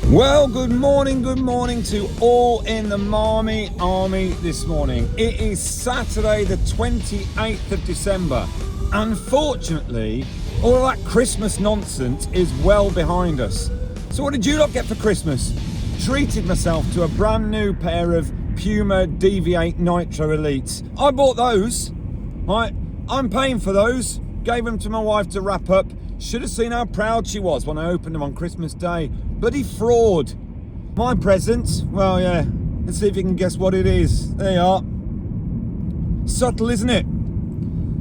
Well, good morning to all in the Marmy Army this morning. It is Saturday the 28th of December. Unfortunately, all that Christmas nonsense is well behind us. So what did you lot get for Christmas? Treated myself to a brand new pair of Puma DV8 Nitro Elites. I bought those, right? I'm paying for those. Gave them to my wife to wrap up. Should have seen how proud she was when I opened them on Christmas Day. Bloody fraud. My present, well, yeah, let's see if you can guess what it is. There you are. Subtle, isn't it?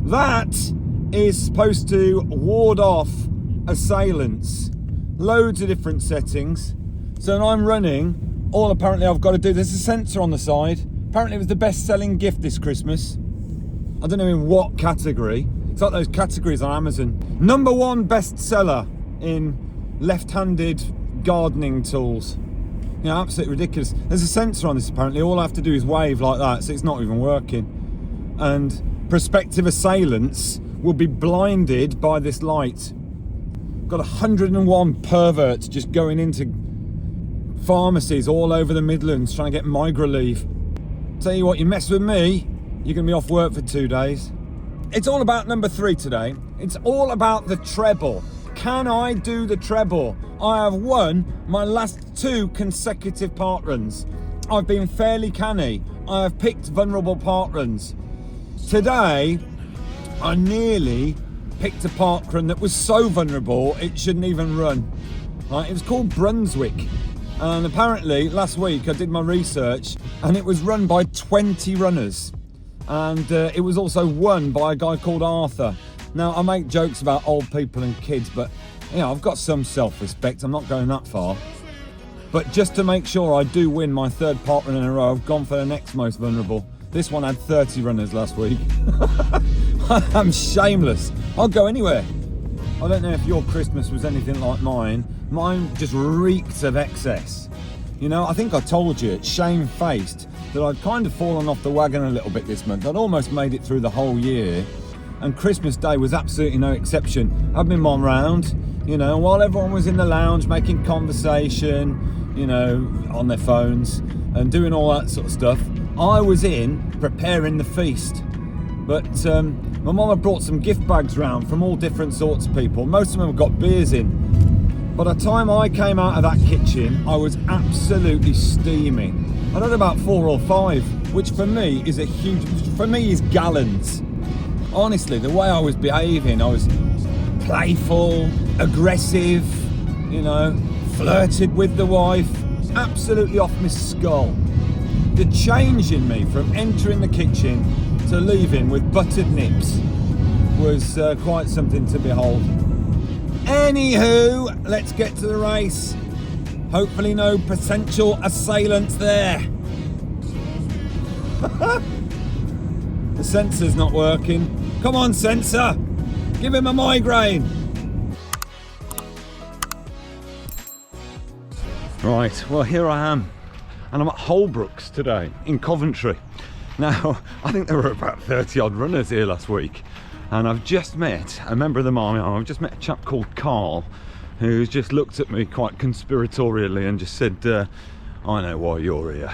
That is supposed to ward off assailants. Loads of different settings. So when I'm running, all apparently I've got to do, there's a sensor on the side. Apparently it was the best-selling gift this Christmas. I don't know in what category. It's like those categories on Amazon. #1 bestseller in left-handed gardening tools. You know, absolutely ridiculous. There's a sensor on this apparently. All I have to do is wave like that, so it's not even working. And prospective assailants will be blinded by this light. Got 101 perverts just going into pharmacies all over the Midlands trying to get migraine relief. Tell you what, you mess with me, you're going to be off work for 2 days. It's all about number 3 today. It's all about the treble. Can I do the treble? I have won my last 2 consecutive parkruns. I've been fairly canny. I have picked vulnerable parkruns. Today, I nearly picked a parkrun that was so vulnerable it shouldn't even run. Right? It was called Brunswick. And apparently, last week I did my research and it was run by 20 runners. And it was also won by a guy called Arthur. Now, I make jokes about old people and kids, but you know, I've got some self-respect. I'm not going that far. But just to make sure I do win my 3rd parkrun in a row, I've gone for the next most vulnerable. This one had 30 runners last week. I'm shameless. I'll go anywhere. I don't know if your Christmas was anything like mine. Mine just reeked of excess. You know, I think I told you, shamefaced, that I'd kind of fallen off the wagon a little bit this month. I'd almost made it through the whole year, and Christmas Day was absolutely no exception. I've been on round, you know, while everyone was in the lounge making conversation, you know, on their phones and doing all that sort of stuff, I was in preparing the feast. But my mum had brought some gift bags round from all different sorts of people. Most of them have got beers in. By the time I came out of that kitchen, I was absolutely steaming. I had about 4 or 5, which for me is is gallons. Honestly, the way I was behaving, I was playful, aggressive, you know, flirted with the wife, absolutely off my skull. The change in me from entering the kitchen to leaving with buttered nips was quite something to behold. Anywho, let's get to the race. Hopefully no potential assailants there. The sensor's not working. Come on, sensor. Give him a migraine. Right, well here I am. And I'm at Holbrooks today in Coventry. Now, I think there were about 30 odd runners here last week. And I've just met a member of the Marmy Army. I've just met a chap called Carl, who's just looked at me quite conspiratorially and just said, I know why you're here.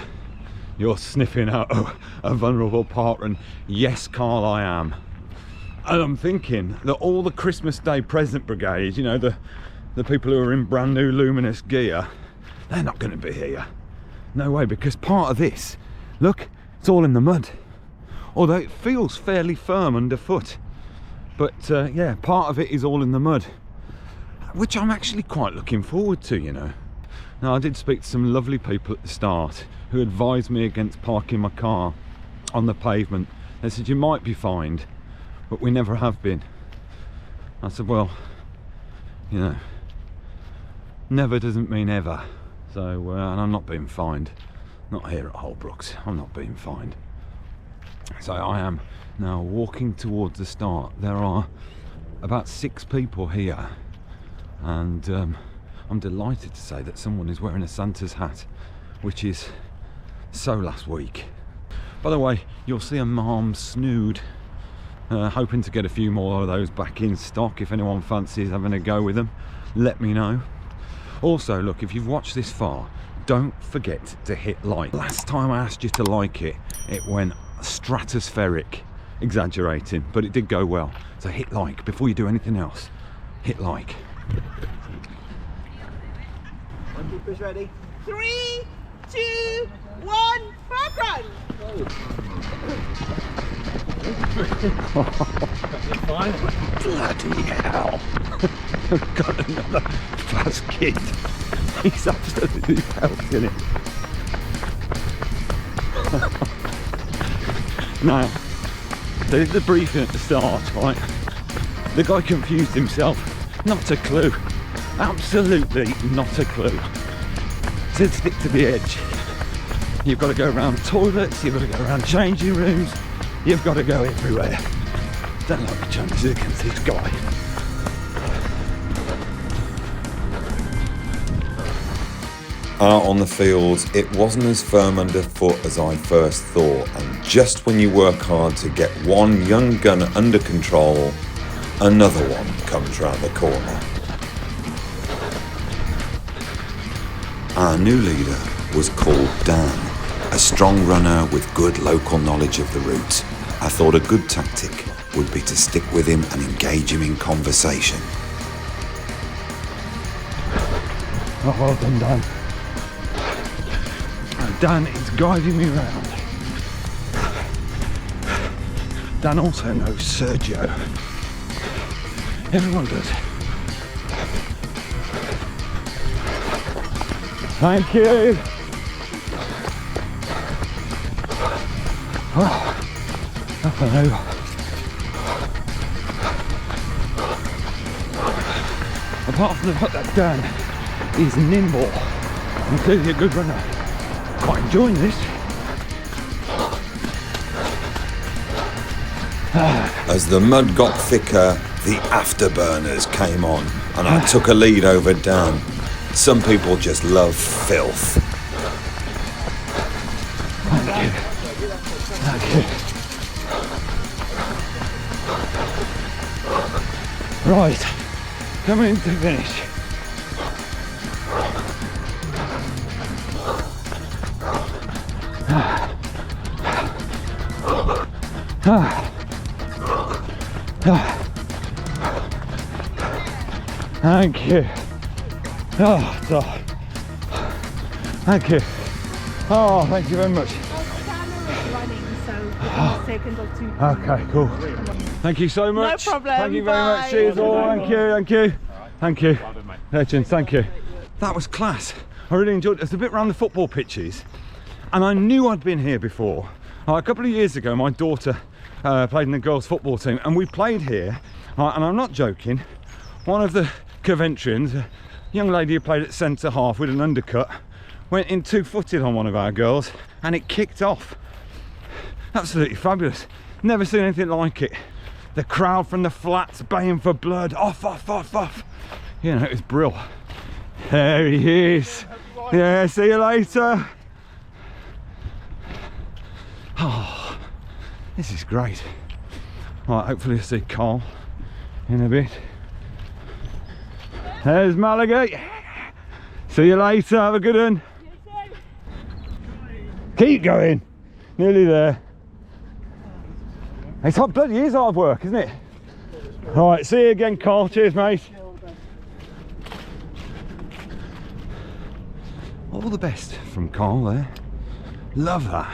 You're sniffing out a vulnerable parkrun. Yes, Carl, I am. And I'm thinking that all the Christmas Day present brigade, you know, the people who are in brand new luminous gear, they're not going to be here. No way, because part of this, look, it's all in the mud. Although it feels fairly firm underfoot. But yeah, part of it is all in the mud, which I'm actually quite looking forward to, you know. Now, I did speak to some lovely people at the start who advised me against parking my car on the pavement. They said, you might be fined, but we never have been. I said, well, you know, never doesn't mean ever. So, and I'm not being fined. Not here at Holbrooks, I'm not being fined. So I am now walking towards the start. There are about 6 people here, and I'm delighted to say that someone is wearing a Santa's hat, which is so last week. By the way, you'll see a MARM snood. Hoping to get a few more of those back in stock. If anyone fancies having a go with them, let me know. Also, look, if you've watched this far, don't forget to hit like. Last time I asked you to like it, it went stratospheric, exaggerating, but it did go well. So hit like before you do anything else. Hit like. Keepers ready. 3, 2, 1, Parkrun! Bloody hell. I've got another fast kid. He's absolutely pelting it. Now, there's the briefing at the start, right? The guy confused himself. Not a clue. Absolutely not a clue. Said stick to the edge. You've got to go around toilets, you've got to go around changing rooms, you've got to go everywhere. Don't like the chances against this guy. Out on the fields, it wasn't as firm underfoot as I first thought, and just when you work hard to get one young gunner under control, another one comes round the corner. Our new leader was called Dan, a strong runner with good local knowledge of the route. I thought a good tactic would be to stick with him and engage him in conversation. Oh, well done, Dan. Dan is guiding me around. Dan also knows Sergio. Everyone does. Thank you. Oh, up and over. Apart from the fact that Dan is nimble and clearly a good runner, quite enjoying this. As the mud got thicker, the afterburners came on, and I took a lead over Dan. Some people just love filth. Thank you. Thank you. Right, coming to finish. Thank you. Oh, thank you. Oh, thank you very much. Running, so it's taken till 2. Okay, cool. Thank you so much. No problem. Thank you very Bye. much. Cheers all. Thank you. Thank you. Thank you. Legends, thank you. That was class. I really enjoyed it. It's a bit around the football pitches, and I knew I'd been here before. A couple of years ago, my daughter played in the girls' football team, and we played here. And I'm not joking. One of the Coventrians, a young lady who played at centre half with an undercut, went in two-footed on one of our girls, and it kicked off. Absolutely fabulous. Never seen anything like it. The crowd from the flats baying for blood. Off, off, off, off. You know, it was brill. There he is. Yeah, see you later. Oh, this is great. Right, hopefully I'll see Carl in a bit. There's Malaga. See you later, have a good one. Keep going. Nearly there. It's hot, bloody is hard work, isn't it? Alright, see you again, Carl. Cheers, mate. All the best from Carl there. Love that.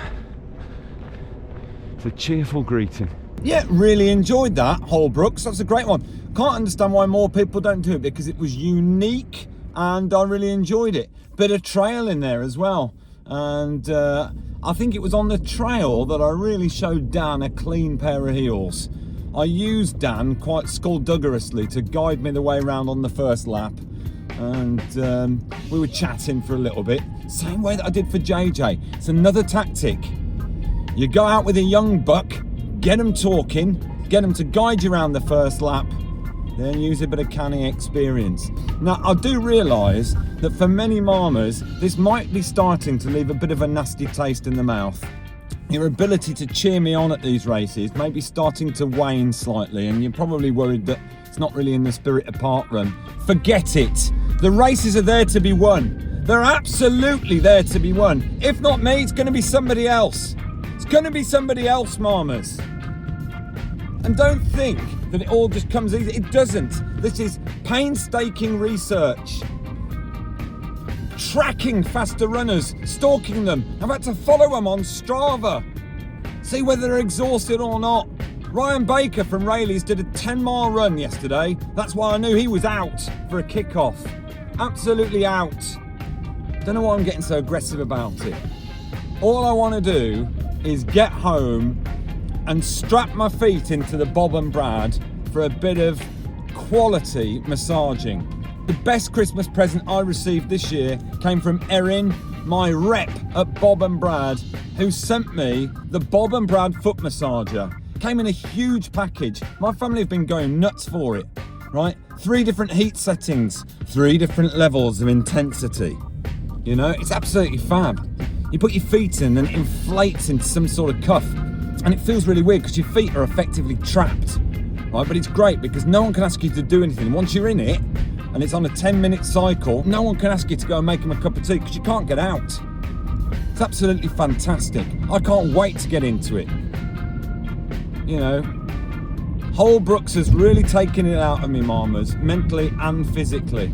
It's a cheerful greeting. Yeah, really enjoyed that, Holbrooks. That's a great one. Can't understand why more people don't do it, because it was unique and I really enjoyed it. Bit of trail in there as well. And I think it was on the trail that I really showed Dan a clean pair of heels. I used Dan quite skullduggerously to guide me the way around on the first lap. And we were chatting for a little bit. Same way that I did for JJ. It's another tactic. You go out with a young buck, get them talking, get them to guide you around the first lap, then use a bit of canny experience. Now, I do realise that for many marmers, this might be starting to leave a bit of a nasty taste in the mouth. Your ability to cheer me on at these races may be starting to wane slightly, and you're probably worried that it's not really in the spirit of Parkrun. Forget it. The races are there to be won. They're absolutely there to be won. If not me, it's going to be somebody else. It's going to be somebody else, Marmers. And don't think that it all just comes easy. It doesn't. This is painstaking research. Tracking faster runners, stalking them. I've had to follow them on Strava. See whether they're exhausted or not. Ryan Baker from Rayleigh's did a 10-mile run yesterday. That's why I knew he was out for a kickoff. Absolutely out. Don't know why I'm getting so aggressive about it. All I want to do is get home and strap my feet into the Bob and Brad for a bit of quality massaging. The best Christmas present I received this year came from Erin, my rep at Bob and Brad, who sent me the Bob and Brad foot massager. Came in a huge package. My family have been going nuts for it, right? 3 different heat settings, 3 different levels of intensity. You know, it's absolutely fab. You put your feet in and it inflates into some sort of cuff. And it feels really weird because your feet are effectively trapped, right? But it's great because no one can ask you to do anything. Once you're in it, and it's on a 10-minute cycle, no one can ask you to go and make them a cup of tea because you can't get out. It's absolutely fantastic. I can't wait to get into it. You know, Holbrooks has really taken it out of me, Marmers, mentally and physically.